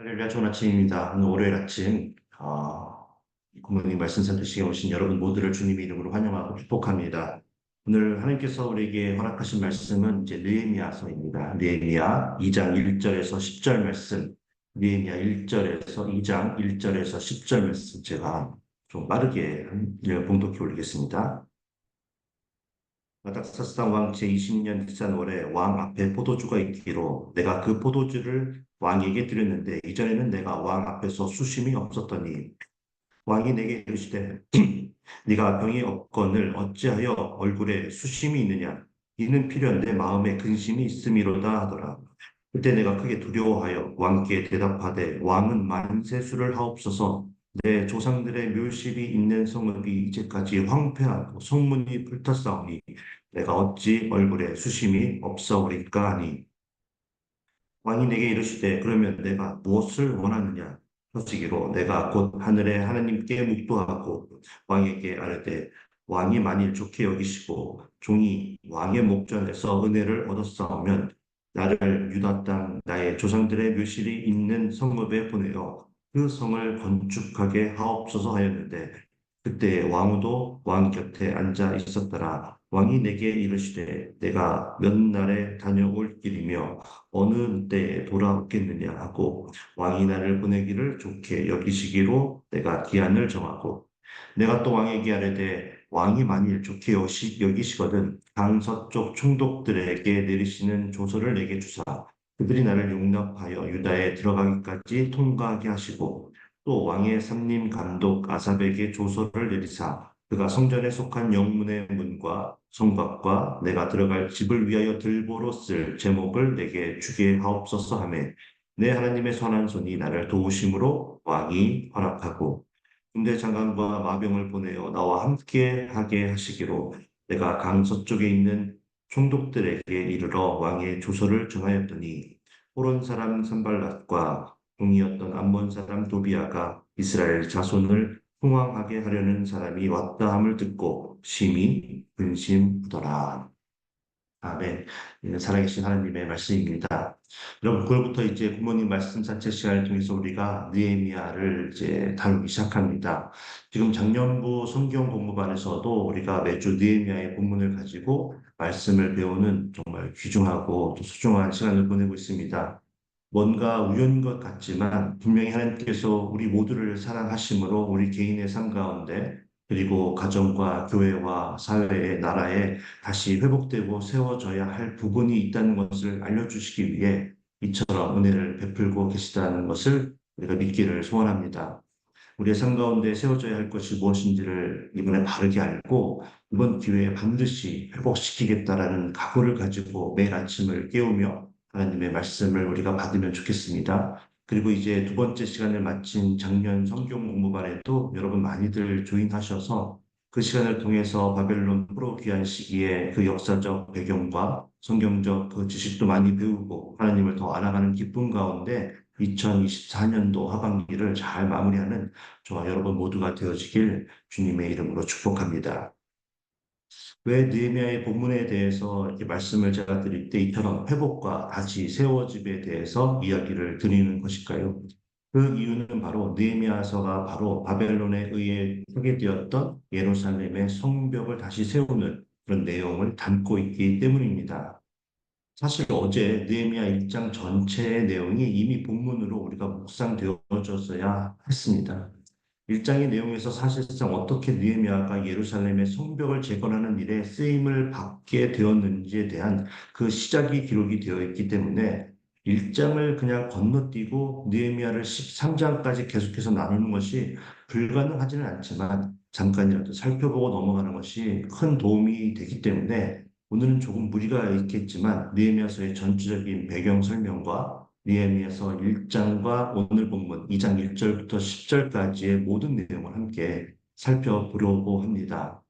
할렐루야, 좋은 아침입니다. 오늘 월요일 아침, 부모님 말씀 들으시게 오신 여러분 모두를 주님의 이름으로 환영하고 축복합니다. 오늘 하나님께서 우리에게 허락하신 말씀은 이제 느헤미야서입니다. 느헤미야 2장 1절에서 10절 말씀, 느헤미야 1절에서 2장 1절에서 10절 말씀 제가 좀 빠르게 봉독해 올리겠습니다. 아닥사스다 왕 제20년 니산월에 왕 앞에 포도주가 있기로 내가 그 포도주를 왕에게 드렸는데 이전에는 내가 왕 앞에서 수심이 없었더니 왕이 내게 이르시되 네가 병이 없거늘 어찌하여 얼굴에 수심이 있느냐 이는 필연 내 마음에 근심이 있음이로다 하더라. 그때 내가 크게 두려워하여 왕께 대답하되 왕은 만세수를 하옵소서. 내 조상들의 묘실이 있는 성읍이 이제까지 황폐하고 성문이 불탔사오니 내가 어찌 얼굴에 수심이 없사오리까 하니 왕이 내게 이르시되 그러면 내가 무엇을 원하느냐 하시기로 내가 곧 하늘의 하나님께 묵도하고 왕에게 아뢰되 왕이 만일 좋게 여기시고 종이 왕의 목전에서 은혜를 얻었사오면 나를 유다 땅 나의 조상들의 묘실이 있는 성읍에 보내어 그 성을 건축하게 하옵소서 하였는데 그때 왕후도 왕 곁에 앉아 있었더라. 왕이 내게 이르시되 내가 몇 날에 다녀올 길이며 어느 때에 돌아오겠느냐 하고 왕이 나를 보내기를 좋게 여기시기로 내가 기한을 정하고 내가 또 왕에게 아뢰되 왕이 만일 좋게 여기시거든 강서쪽 총독들에게 내리시는 조서를 내게 주사 그들이 나를 용납하여 유다에 들어가기까지 통과하게 하시고 또 왕의 삼림 감독 아삽에게 조서를 내리사 그가 성전에 속한 영문의 문과 성곽과 내가 들어갈 집을 위하여 들보로 쓸 제목을 내게 주게 하옵소서 하매 내 하나님의 선한 손이 나를 도우심으로 왕이 허락하고 군대 장관과 마병을 보내어 나와 함께 하게 하시기로 내가 강서쪽에 있는 총독들에게 이르러 왕의 조서를 정하였더니 호론 사람 산발랏과 종이었던 암몬 사람 도비아가 이스라엘 자손을 흥왕하게 하려는 사람이 왔다 함을 듣고 심히 근심하더라. 아멘. 살아계신 하나님의 말씀입니다. 여러분, 9월부터 이제 부모님 말씀 자체 시간을 통해서 우리가 느헤미야를 이제 다루기 시작합니다. 지금 작년부 성경 공부반에서도 우리가 매주 느헤미야의 본문을 가지고 말씀을 배우는 정말 귀중하고 또 소중한 시간을 보내고 있습니다. 뭔가 우연인 것 같지만 분명히 하나님께서 우리 모두를 사랑하심으로 우리 개인의 삶 가운데 그리고 가정과 교회와 사회의 나라에 다시 회복되고 세워져야 할 부분이 있다는 것을 알려주시기 위해 이처럼 은혜를 베풀고 계시다는 것을 우리가 믿기를 소원합니다. 우리의 삶 가운데 세워져야 할 것이 무엇인지를 이번에 바르게 알고 이번 기회에 반드시 회복시키겠다라는 각오를 가지고 매일 아침을 깨우며 하나님의 말씀을 우리가 받으면 좋겠습니다. 그리고 이제 두 번째 시간을 마친 작년 성경 공부반에도 여러분 많이들 조인하셔서 그 시간을 통해서 바벨론 포로 귀환 시기에 그 역사적 배경과 성경적 그 지식도 많이 배우고 하나님을 더 알아가는 기쁨 가운데 2024년도 하반기를 잘 마무리하는 저와 여러분 모두가 되어지길 주님의 이름으로 축복합니다. 왜 느헤미야의 본문에 대해서 이렇게 말씀을 제가 드릴 때 이처럼 회복과 다시 세워짐에 대해서 이야기를 드리는 것일까요? 그 이유는 바로 느헤미야서가 바로 바벨론에 의해 파괴되었던 예루살렘의 성벽을 다시 세우는 그런 내용을 담고 있기 때문입니다. 사실 어제 느헤미야 1장 전체의 내용이 이미 본문으로 우리가 묵상되어졌어야 했습니다. 1장의 내용에서 사실상 어떻게 느헤미야가 예루살렘의 성벽을 재건하는 일에 쓰임을 받게 되었는지에 대한 그 시작이 기록이 되어 있기 때문에 1장을 그냥 건너뛰고 느헤미야를 13장까지 계속해서 나누는 것이 불가능하지는 않지만 잠깐이라도 살펴보고 넘어가는 것이 큰 도움이 되기 때문에 오늘은 조금 무리가 있겠지만 느헤미야서의 전체적인 배경 설명과 느헤미야서 1장과 오늘 본문 2장 1절부터 10절까지의 모든 내용을 함께 살펴보려고 합니다.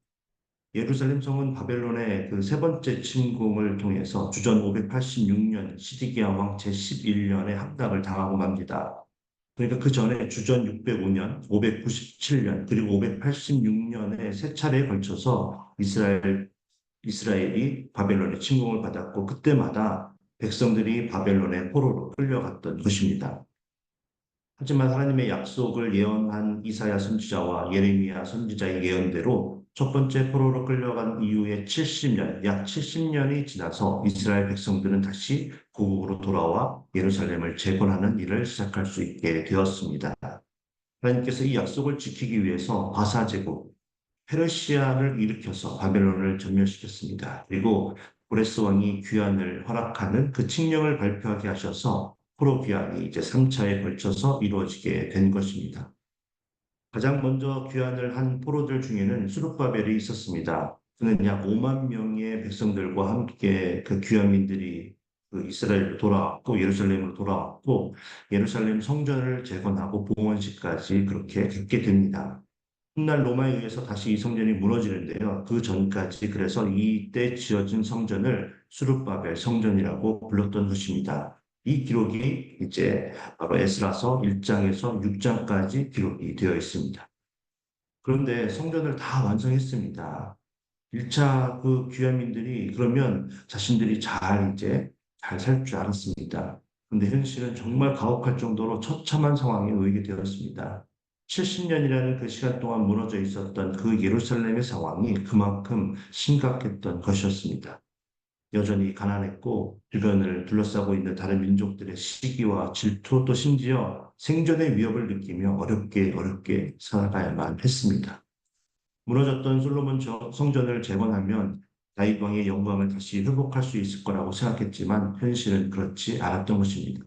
예루살렘 성은 바벨론의 그 세 번째 침공을 통해서 주전 586년 시디기야 왕 제11년에 함락을 당하고 맙니다. 그러니까 그 전에 주전 605년, 597년, 그리고 586년에 세 차례에 걸쳐서 이스라엘이 바벨론의 침공을 받았고 그때마다 백성들이 바벨론의 포로로 끌려갔던 것입니다. 하지만 하나님의 약속을 예언한 이사야 선지자와 예레미야 선지자의 예언대로 첫 번째 포로로 끌려간 이후에 70년, 약 70년이 지나서 이스라엘 백성들은 다시 고국으로 돌아와 예루살렘을 재건하는 일을 시작할 수 있게 되었습니다. 하나님께서 이 약속을 지키기 위해서 바사제국, 페르시아를 일으켜서 바벨론을 전멸시켰습니다. 그리고 고레스 왕이 귀환을 허락하는 그 칙령을 발표하게 하셔서 포로 귀환이 이제 3차에 걸쳐서 이루어지게 된 것입니다. 가장 먼저 귀환을 한 포로들 중에는 수룹바벨이 있었습니다. 그는 약 5만 명의 백성들과 함께 그 귀환민들이 그 이스라엘로 돌아왔고 예루살렘으로 돌아왔고 예루살렘 성전을 재건하고 봉헌식까지 그렇게 갖게 됩니다. 훗날 로마에 의해서 다시 이 성전이 무너지는데요. 그 전까지 그래서 이때 지어진 성전을 수룹바벨 성전이라고 불렀던 것입니다. 이 기록이 이제 바로 에스라서 1장에서 6장까지 기록이 되어 있습니다. 그런데 성전을 다 완성했습니다. 1차 그 귀환민들이 그러면 자신들이 잘 살 줄 알았습니다. 근데 현실은 정말 가혹할 정도로 처참한 상황에 놓이게 되었습니다. 70년이라는 그 시간 동안 무너져 있었던 그 예루살렘의 상황이 그만큼 심각했던 것이었습니다. 여전히 가난했고 주변을 둘러싸고 있는 다른 민족들의 시기와 질투 또 심지어 생존의 위협을 느끼며 어렵게 살아가야만 했습니다. 무너졌던 솔로몬 성전을 재건하면 다윗 왕의 영광을 다시 회복할 수 있을 거라고 생각했지만 현실은 그렇지 않았던 것입니다.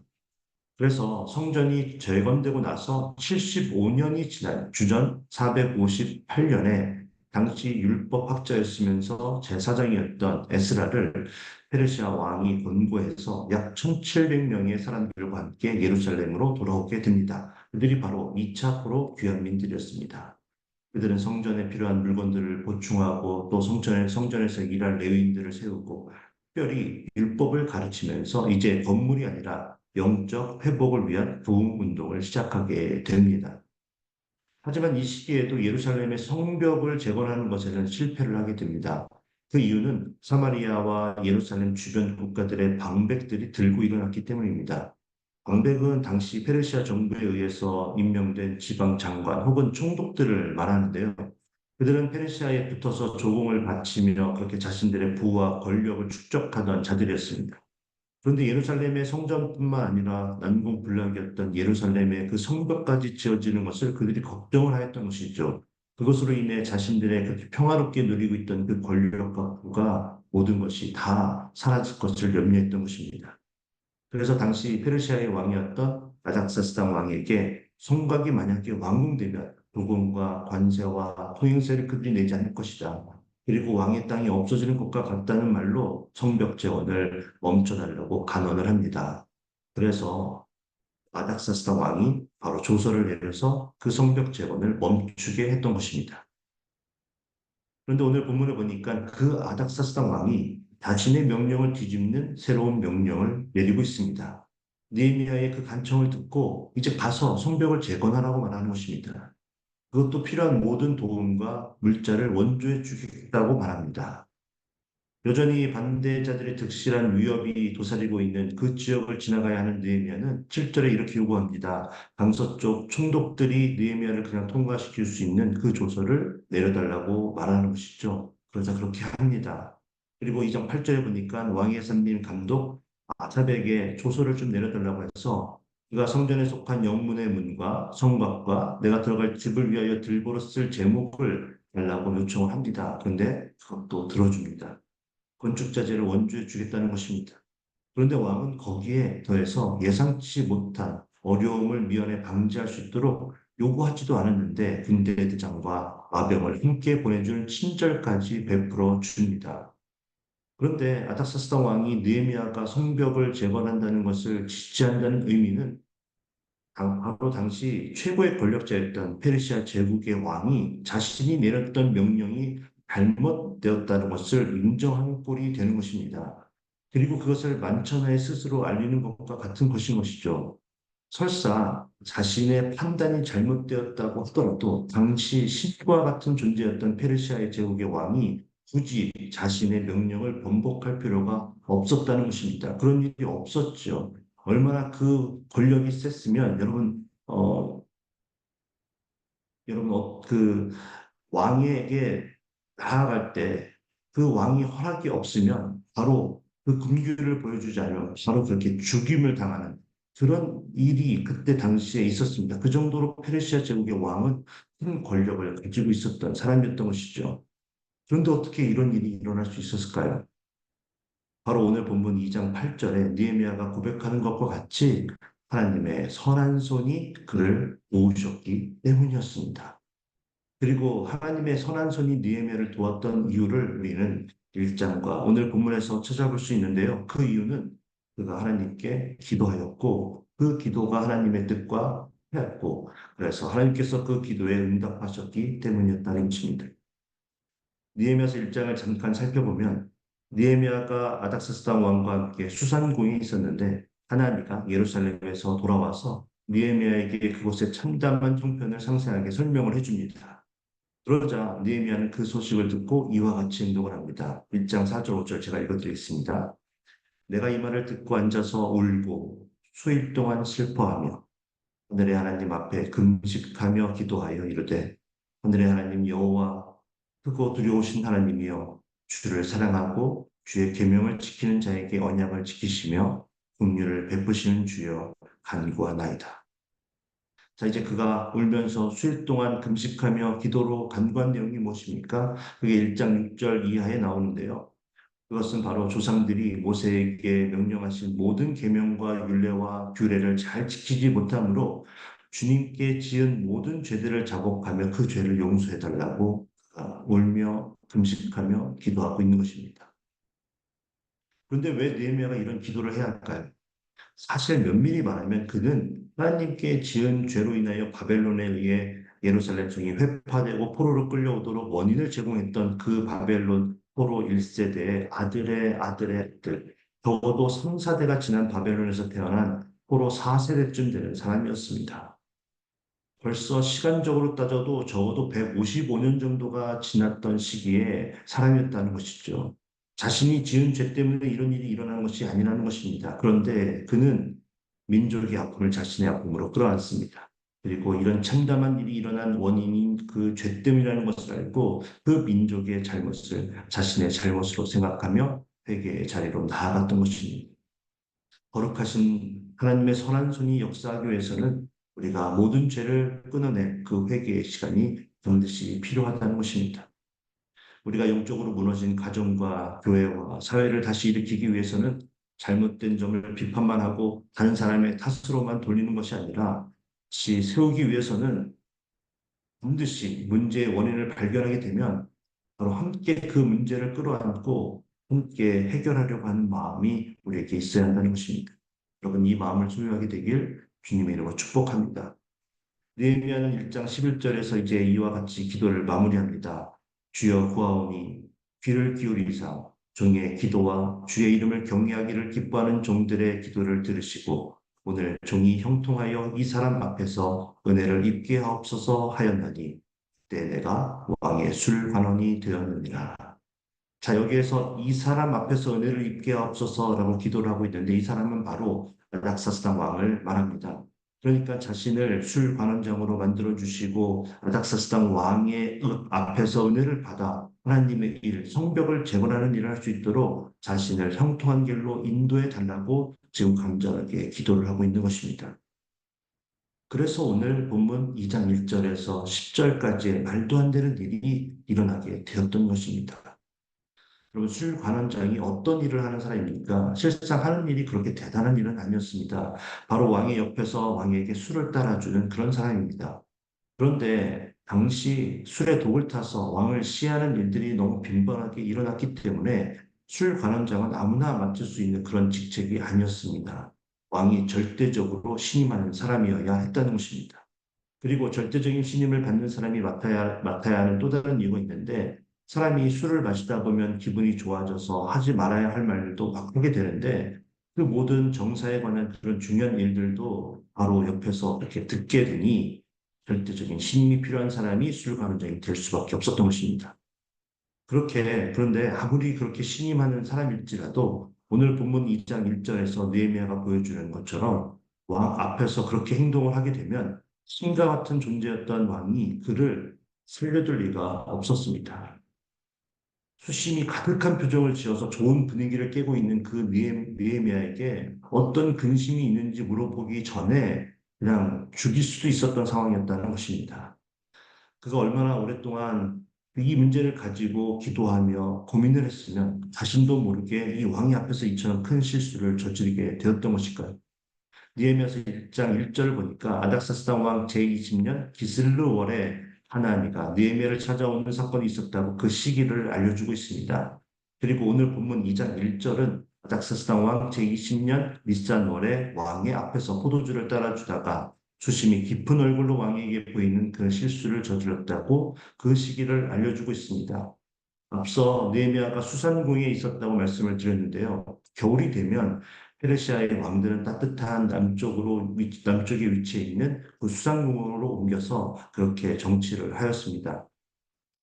그래서 성전이 재건되고 나서 75년이 지난 주전 458년에 당시 율법학자였으면서 제사장이었던 에스라를 페르시아 왕이 권고해서 약 1700명의 사람들과 함께 예루살렘으로 돌아오게 됩니다. 그들이 바로 2차 포로 귀환민들이었습니다. 그들은 성전에 필요한 물건들을 보충하고 또 성전에서 일할 레위인들을 세우고 특별히 율법을 가르치면서 이제 건물이 아니라 영적 회복을 위한 부흥 운동을 시작하게 됩니다. 하지만 이 시기에도 예루살렘의 성벽을 재건하는 것에는 실패를 하게 됩니다. 그 이유는 사마리아와 예루살렘 주변 국가들의 방백들이 들고 일어났기 때문입니다. 방백은 당시 페르시아 정부에 의해서 임명된 지방 장관 혹은 총독들을 말하는데요. 그들은 페르시아에 붙어서 조공을 바치며 그렇게 자신들의 부와 권력을 축적하던 자들이었습니다. 그런데 예루살렘의 성전뿐만 아니라 난공불락이었던 예루살렘의 그 성벽까지 지어지는 것을 그들이 걱정을 하였던 것이죠. 그것으로 인해 자신들의 그렇게 평화롭게 누리고 있던 그 권력과 부가 모든 것이 다 사라질 것을 염려했던 것입니다. 그래서 당시 페르시아의 왕이었던 아닥사스당 왕에게 성곽이 만약에 완공되면 도금과 관세와 통행세를 그들이 내지 않을 것이다. 그리고 왕의 땅이 없어지는 것과 같다는 말로 성벽 재건을 멈춰달라고 간언을 합니다. 그래서 아닥사스당 왕이 바로 조서를 내려서 그 성벽 재건을 멈추게 했던 것입니다. 그런데 오늘 본문을 보니까 그 아닥사스당 왕이 자신의 명령을 뒤집는 새로운 명령을 내리고 있습니다. 느헤미야의 그 간청을 듣고 이제 가서 성벽을 재건하라고 말하는 것입니다. 그것도 필요한 모든 도움과 물자를 원조해 주겠다고 말합니다. 여전히 반대자들의 득실한 위협이 도사리고 있는 그 지역을 지나가야 하는 느헤미야는 7절에 이렇게 요구합니다. 강서쪽 총독들이 느헤미야를 그냥 통과시킬 수 있는 그 조서를 내려달라고 말하는 것이죠. 그러자 그렇게 합니다. 그리고 2장 8절에 보니까 왕의 삼림 감독 아삽에게 조서를 좀 내려달라고 해서 그가 성전에 속한 영문의 문과 성곽과 내가 들어갈 집을 위하여 들보로 쓸 제목을 달라고 요청을 합니다. 그런데 그것도 들어줍니다. 건축자재를 원주해 주겠다는 것입니다. 그런데 왕은 거기에 더해서 예상치 못한 어려움을 미연에 방지할 수 있도록 요구하지도 않았는데 군대 대장과 마병을 함께 보내주는 친절까지 베풀어 줍니다. 그런데 아닥사스다 왕이 느헤미야가 성벽을 재건한다는 것을 지지한다는 의미는 바로 당시 최고의 권력자였던 페르시아 제국의 왕이 자신이 내렸던 명령이 잘못되었다는 것을 인정하는 꼴이 되는 것입니다. 그리고 그것을 만천하에 스스로 알리는 것과 같은 것인 것이죠. 설사 자신의 판단이 잘못되었다고 하더라도 당시 신과 같은 존재였던 페르시아의 제국의 왕이 굳이 자신의 명령을 번복할 필요가 없었다는 것입니다. 그런 일이 없었죠. 얼마나 그 권력이 셌으면 여러분 어, 여러분, 그 왕에게 나아갈 때 그 왕이 허락이 없으면 바로 그 긍휼을 보여주지 않으면 바로 그렇게 죽임을 당하는 그런 일이 그때 당시에 있었습니다. 그 정도로 페르시아 제국의 왕은 큰 권력을 가지고 있었던 사람이었던 것이죠. 그런데 어떻게 이런 일이 일어날 수 있었을까요? 바로 오늘 본문 2장 8절에 느헤미야가 고백하는 것과 같이 하나님의 선한 손이 그를 도우셨기 때문이었습니다. 그리고 하나님의 선한 손이 느헤미야를 도왔던 이유를 우리는 1장과 오늘 본문에서 찾아볼 수 있는데요. 그 이유는 그가 하나님께 기도하였고 그 기도가 하나님의 뜻과 같고 그래서 하나님께서 그 기도에 응답하셨기 때문이었다는 것입니다. 느헤미야서 1장을 잠깐 살펴보면 느헤미야가 아닥사스다 왕과 함께 수산궁에 있었는데 하나니가 예루살렘에서 돌아와서 느헤미야에게 그곳의 참담한 형편을 상세하게 설명을 해줍니다. 그러자 느헤미야는 그 소식을 듣고 이와 같이 행동을 합니다. 1장 4절 5절 제가 읽어드리겠습니다. 내가 이 말을 듣고 앉아서 울고 수일 동안 슬퍼하며 하늘의 하나님 앞에 금식하며 기도하여 이르되 하늘의 하나님 여호와 크고 두려우신 하나님이여 주를 사랑하고 주의 계명을 지키는 자에게 언약을 지키시며 긍휼을 베푸시는 주여 간구하나이다. 자, 이제 그가 울면서 수일 동안 금식하며 기도로 간구한 내용이 무엇입니까? 그게 1장 6절 이하에 나오는데요. 그것은 바로 조상들이 모세에게 명령하신 모든 계명과 율례와 규례를 잘 지키지 못함으로 주님께 지은 모든 죄들을 자복하며 그 죄를 용서해 달라고 울며 금식하며 기도하고 있는 것입니다. 그런데 왜 느헤미야가 이런 기도를 해야 할까요? 사실 면밀히 말하면 그는 하나님께 지은 죄로 인하여 바벨론에 의해 예루살렘 성이 회파되고 포로로 끌려오도록 원인을 제공했던 그 바벨론 포로 1세대의 아들의 아들의 아들, 적어도 3, 4대가 지난 바벨론에서 태어난 포로 4세대쯤 되는 사람이었습니다. 벌써 시간적으로 따져도 적어도 155년 정도가 지났던 시기에 사람이었다는 것이죠. 자신이 지은 죄 때문에 이런 일이 일어나는 것이 아니라는 것입니다. 그런데 그는 민족의 아픔을 자신의 아픔으로 끌어안습니다. 그리고 이런 참담한 일이 일어난 원인인 그 죄 때문이라는 것을 알고 그 민족의 잘못을 자신의 잘못으로 생각하며 회개의 자리로 나아갔던 것입니다. 거룩하신 하나님의 선한 손이 역사하기 위해서는 우리가 모든 죄를 끊어낼 그 회개의 시간이 반드시 필요하다는 것입니다. 우리가 영적으로 무너진 가정과 교회와 사회를 다시 일으키기 위해서는 잘못된 점을 비판만 하고 다른 사람의 탓으로만 돌리는 것이 아니라 다시 세우기 위해서는 반드시 문제의 원인을 발견하게 되면 바로 함께 그 문제를 끌어안고 함께 해결하려고 하는 마음이 우리에게 있어야 한다는 것입니다. 여러분 이 마음을 소유하게 되길 주님의 이름으로 축복합니다. 느헤미야는 1장 11절에서 이제 이와 같이 기도를 마무리합니다. 주여 구하오니 귀를 기울이사 종의 기도와 주의 이름을 경외하기를 기뻐하는 종들의 기도를 들으시고 오늘 종이 형통하여 이 사람 앞에서 은혜를 입게 하옵소서 하였나니 그때 내가 왕의 술관원이 되었느니라. 자, 여기에서 이 사람 앞에서 은혜를 입게 하옵소서라고 기도를 하고 있는데 이 사람은 바로 락사스당 왕을 말합니다. 그러니까 자신을 술관원장으로 만들어 주시고 락사스당 왕의 앞에서 은혜를 받아 하나님의 일, 성벽을 재건하는 일을 할 수 있도록 자신을 형통한 길로 인도해 달라고 지금 간절하게 기도를 하고 있는 것입니다. 그래서 오늘 본문 2장 1절에서 10절까지의 말도 안 되는 일이 일어나게 되었던 것입니다. 여러분, 술 관원장이 어떤 일을 하는 사람입니까? 실상 하는 일이 그렇게 대단한 일은 아니었습니다. 바로 왕의 옆에서 왕에게 술을 따라주는 그런 사람입니다. 그런데 당시 술에 독을 타서 왕을 시해하는 일들이 너무 빈번하게 일어났기 때문에 술 관원장은 아무나 맡을 수 있는 그런 직책이 아니었습니다. 왕이 절대적으로 신임하는 사람이어야 했다는 것입니다. 그리고 절대적인 신임을 받는 사람이 맡아야 하는 또 다른 이유가 있는데 사람이 술을 마시다 보면 기분이 좋아져서 하지 말아야 할 말들도 막 하게 되는데 그 모든 정사에 관한 그런 중요한 일들도 바로 옆에서 이렇게 듣게 되니 절대적인 신임이 필요한 사람이 술 관원장이 될 수밖에 없었던 것입니다. 그런데 아무리 그렇게 신임하는 사람일지라도 오늘 본문 2장 1절에서 느헤미야가 보여주는 것처럼 왕 앞에서 그렇게 행동을 하게 되면 신과 같은 존재였던 왕이 그를 살려둘 리가 없었습니다. 수심이 가득한 표정을 지어서 좋은 분위기를 깨고 있는 그 느헤미야에게 어떤 근심이 있는지 물어보기 전에 그냥 죽일 수도 있었던 상황이었다는 것입니다. 그가 얼마나 오랫동안 이 문제를 가지고 기도하며 고민을 했으면 자신도 모르게 이 왕이 앞에서 이처럼 큰 실수를 저지르게 되었던 것일까요? 느헤미야서 1장 1절을 보니까 아닥사스다 왕 제20년 기슬르 월에 하나니가 느헤미야를 찾아오는 사건이 있었다고 그 시기를 알려주고 있습니다. 그리고 오늘 본문 2장 1절은 아닥사스다 왕 제20년 니산 월에 왕의 앞에서 포도주를 따라주다가 수심이 깊은 얼굴로 왕에게 보이는 그 실수를 저질렀다고 그 시기를 알려주고 있습니다. 앞서 느헤미야가 수산궁에 있었다고 말씀을 드렸는데요. 겨울이 되면 페르시아의 왕들은 따뜻한 남쪽에 위치해 있는 그 수산궁으로 옮겨서 그렇게 정치를 하였습니다.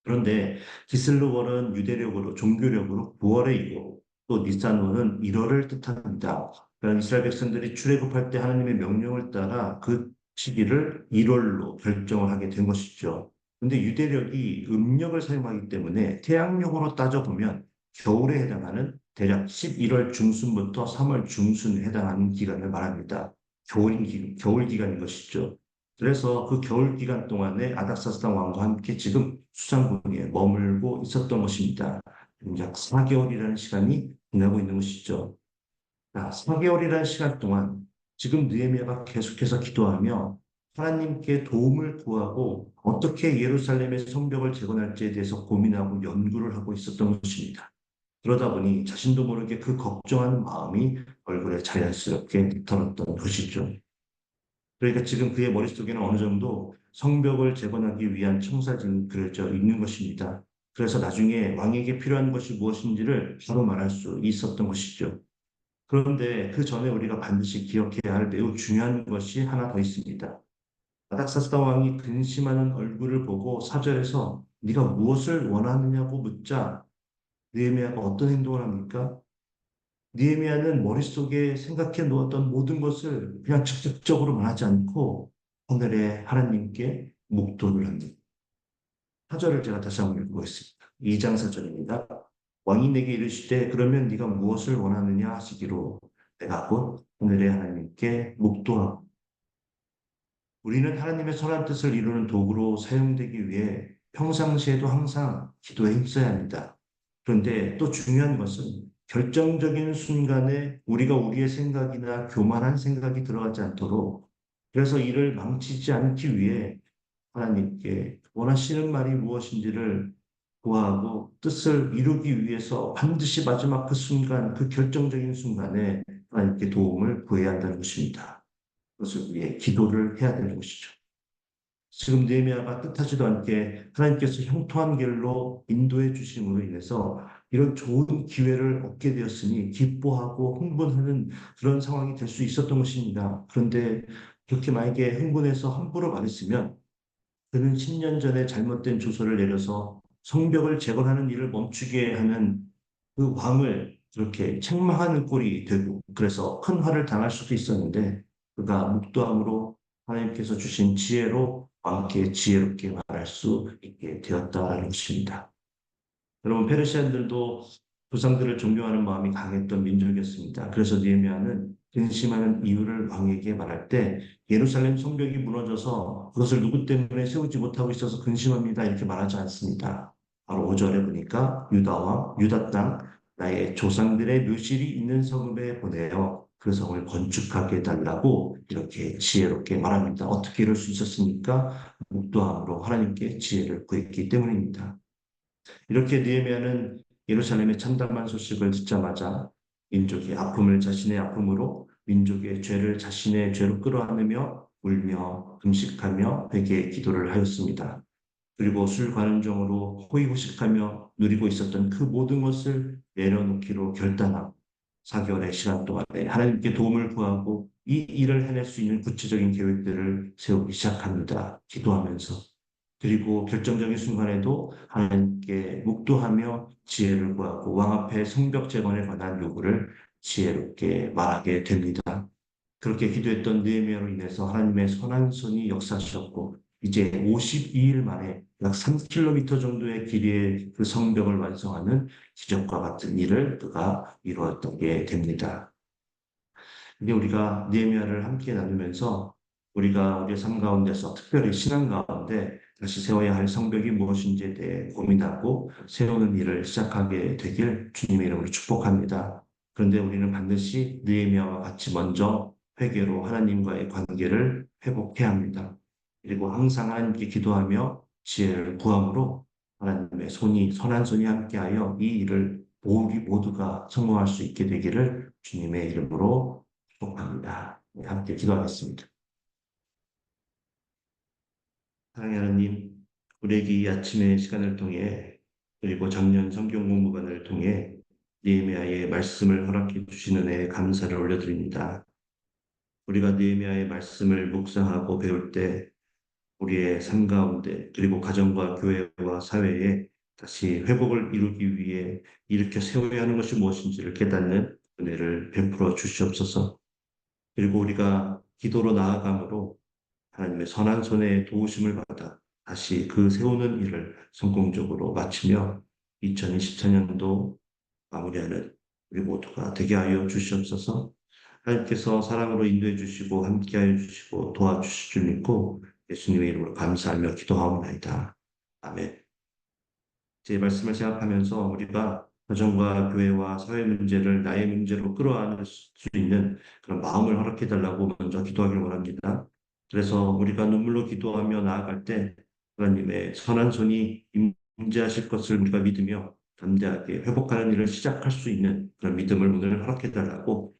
그런데 기슬루월은 유대력으로 종교력으로 9월이고 또 니산월은 1월을 뜻합니다. 그러니까 이스라엘 백성들이 출애굽할 때 하나님의 명령을 따라 그 시기를 1월로 결정을 하게 된 것이죠. 근데 유대력이 음력을 사용하기 때문에 태양력으로 따져보면 겨울에 해당하는 대략 11월 중순부터 3월 중순에 해당하는 기간을 말합니다. 겨울 기간인 것이죠. 그래서 그 겨울 기간 동안에 아닥사스다 왕과 함께 지금 수상궁에 머물고 있었던 것입니다. 약 4개월이라는 시간이 지나고 있는 것이죠. 4개월이라는 시간 동안 지금 느헤미야가 계속해서 기도하며 하나님께 도움을 구하고 어떻게 예루살렘의 성벽을 재건할지에 대해서 고민하고 연구를 하고 있었던 것입니다. 그러다 보니 자신도 모르게 그 걱정하는 마음이 얼굴에 자연스럽게 나타났던 것이죠. 그러니까 지금 그의 머릿속에는 어느 정도 성벽을 재건하기 위한 청사진이 그려져 있는 것입니다. 그래서 나중에 왕에게 필요한 것이 무엇인지를 바로 말할 수 있었던 것이죠. 그런데 그 전에 우리가 반드시 기억해야 할 매우 중요한 것이 하나 더 있습니다. 아닥사스다 왕이 근심하는 얼굴을 보고 사절에서 네가 무엇을 원하느냐고 묻자 느헤미야가 어떤 행동을 합니까? 느헤미야는 머릿속에 생각해 놓았던 모든 것을 그냥 직접적으로 말하지 않고 오늘의 하나님께 묵도를 합니다. 사절을 제가 다시 한번 읽어보겠습니다. 2장 4절입니다. 왕이 내게 이르시되 그러면 네가 무엇을 원하느냐 하시기로 내가 곧 오늘의 하나님께 묵도하고 우리는 하나님의 선한 뜻을 이루는 도구로 사용되기 위해 평상시에도 항상 기도에 힘써야 합니다. 그런데 또 중요한 것은 결정적인 순간에 우리가 우리의 생각이나 교만한 생각이 들어가지 않도록 그래서 이를 망치지 않기 위해 하나님께 원하시는 말이 무엇인지를 구하고 뜻을 이루기 위해서 반드시 마지막 그 순간, 그 결정적인 순간에 하나님께 도움을 구해야 한다는 것입니다. 그것을 위해 기도를 해야 되는 것이죠. 지금 느헤미야가 뜻하지도 않게 하나님께서 형통한 길로 인도해 주심으로 인해서 이런 좋은 기회를 얻게 되었으니 기뻐하고 흥분하는 그런 상황이 될 수 있었던 것입니다. 그런데 그렇게 만약에 흥분해서 함부로 말했으면 그는 10년 전에 잘못된 조서를 내려서 성벽을 재건하는 일을 멈추게 하는 그 왕을 그렇게 책망하는 꼴이 되고 그래서 큰 화를 당할 수도 있었는데 그가 묵도함으로 하나님께서 주신 지혜로 왕께 지혜롭게 말할 수 있게 되었다라는 것입니다. 여러분 페르시안들도 조상들을 존경하는 마음이 강했던 민족이었습니다. 그래서 느헤미야는 근심하는 이유를 왕에게 말할 때 예루살렘 성벽이 무너져서 그것을 누구 때문에 세우지 못하고 있어서 근심합니다. 이렇게 말하지 않습니다. 바로 5절에 보니까 유다와 유다 땅 나의 조상들의 묘실이 있는 성읍에 보내어 그 성을 건축하게 해달라고 이렇게 지혜롭게 말합니다. 어떻게 이럴 수 있었습니까? 묵도함으로 하나님께 지혜를 구했기 때문입니다. 이렇게 느헤미야는 예루살렘의 참담한 소식을 듣자마자 민족의 아픔을 자신의 아픔으로 민족의 죄를 자신의 죄로 끌어안으며 울며 금식하며 회개의 기도를 하였습니다. 그리고 술 관음정으로 호의호식하며 누리고 있었던 그 모든 것을 내려놓기로 결단하고 4개월의 시간 동안에 하나님께 도움을 구하고 이 일을 해낼 수 있는 구체적인 계획들을 세우기 시작합니다. 기도하면서. 그리고 결정적인 순간에도 하나님께 묵도하며 지혜를 구하고 왕 앞에 성벽 재건에 관한 요구를 지혜롭게 말하게 됩니다. 그렇게 기도했던 느헤미야로 인해서 하나님의 선한 손이 역사하셨고 이제 52일 만에 약 3km 정도의 길이의 그 성벽을 완성하는 기적과 같은 일을 그가 이루었게 됩니다. 이게 우리가 느헤미야를 함께 나누면서 우리가 우리의 삶 가운데서 특별히 신앙 가운데 다시 세워야 할 성벽이 무엇인지에 대해 고민하고 세우는 일을 시작하게 되길 주님의 이름으로 축복합니다. 그런데 우리는 반드시 느헤미야와 같이 먼저 회개로 하나님과의 관계를 회복해야 합니다. 그리고 항상 하나님께 기도하며 지혜를 구함으로 하나님의 손이 선한 손이 함께하여 이 일을 우리 모두가 성공할 수 있게 되기를 주님의 이름으로 축복합니다. 네, 함께 기도하겠습니다. 사랑하는 하나님, 우리에게 이 아침의 시간을 통해 그리고 작년 성경 공부반을 통해 느헤미야의 말씀을 허락해 주시는 애 감사를 올려드립니다. 우리가 느헤미야의 말씀을 묵상하고 배울 때 우리의 삶 가운데 그리고 가정과 교회와 사회에 다시 회복을 이루기 위해 일으켜 세워야 하는 것이 무엇인지를 깨닫는 은혜를 베풀어 주시옵소서. 그리고 우리가 기도로 나아감으로 하나님의 선한 손에 도우심을 받아 다시 그 세우는 일을 성공적으로 마치며 2024년도 마무리하는 우리 모두가 되게 하여 주시옵소서. 하나님께서 사랑으로 인도해 주시고 함께하여 주시고 도와주실 줄 믿고 예수님의 이름으로 감사하며 기도하옵나이다. 아멘. 제 말씀을 생각하면서 우리가 가정과 교회와 사회 문제를 나의 문제로 끌어안을 수 있는 그런 마음을 허락해 달라고 먼저 기도하기를 원합니다. 그래서 우리가 눈물로 기도하며 나아갈 때 하나님의 선한 손이 임재하실 것을 우리가 믿으며 담대하게 회복하는 일을 시작할 수 있는 그런 믿음을 오늘 허락해 달라고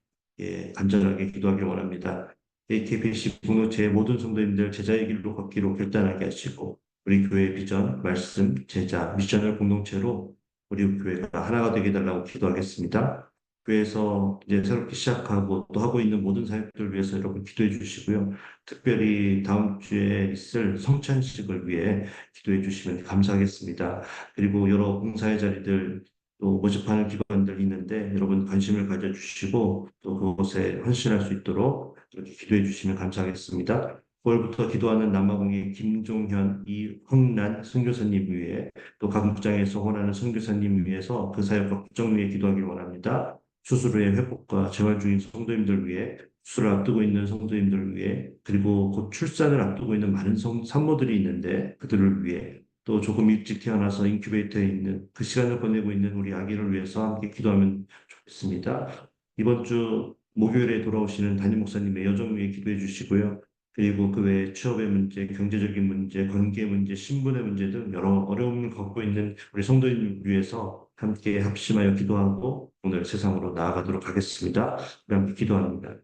간절하게 기도하기를 원합니다. AKBC 공동체의 모든 성도님들 제자의 길로 걷기로 결단하게 하시고 우리 교회 비전, 말씀, 제자, 미션을 공동체로 우리 교회가 하나가 되게 해달라고 기도하겠습니다. 교회에서 이제 새롭게 시작하고 또 하고 있는 모든 사역들을 위해서 여러분 기도해 주시고요. 특별히 다음 주에 있을 성찬식을 위해 기도해 주시면 감사하겠습니다. 그리고 여러 봉사의 자리들 또 모집하는 기관들 있는데 여러분 관심을 가져주시고 또 그곳에 헌신할 수 있도록 이렇게 기도해 주시면 감사하겠습니다. 9월부터 기도하는 남아공의 김종현, 이흥란 선교사님 위해 또 각 목장에서 원하는 선교사님 위해서 그 사역과 국정 위해 기도하길 원합니다. 수술 후의 회복과 재활 중인 성도님들 위해 수술을 앞두고 있는 성도님들을 위해 그리고 곧 출산을 앞두고 있는 많은 산모들이 있는데 그들을 위해 또 조금 일찍 태어나서 인큐베이터에 있는 그 시간을 보내고 있는 우리 아기를 위해서 함께 기도하면 좋겠습니다. 이번 주 목요일에 돌아오시는 담임 목사님의 여정 위에 기도해 주시고요. 그리고 그 외에 취업의 문제, 경제적인 문제, 관계 문제, 신분의 문제 등 여러 어려움을 겪고 있는 우리 성도님 위해서 함께 합심하여 기도하고 오늘 세상으로 나아가도록 하겠습니다. 우리 함께 기도합니다.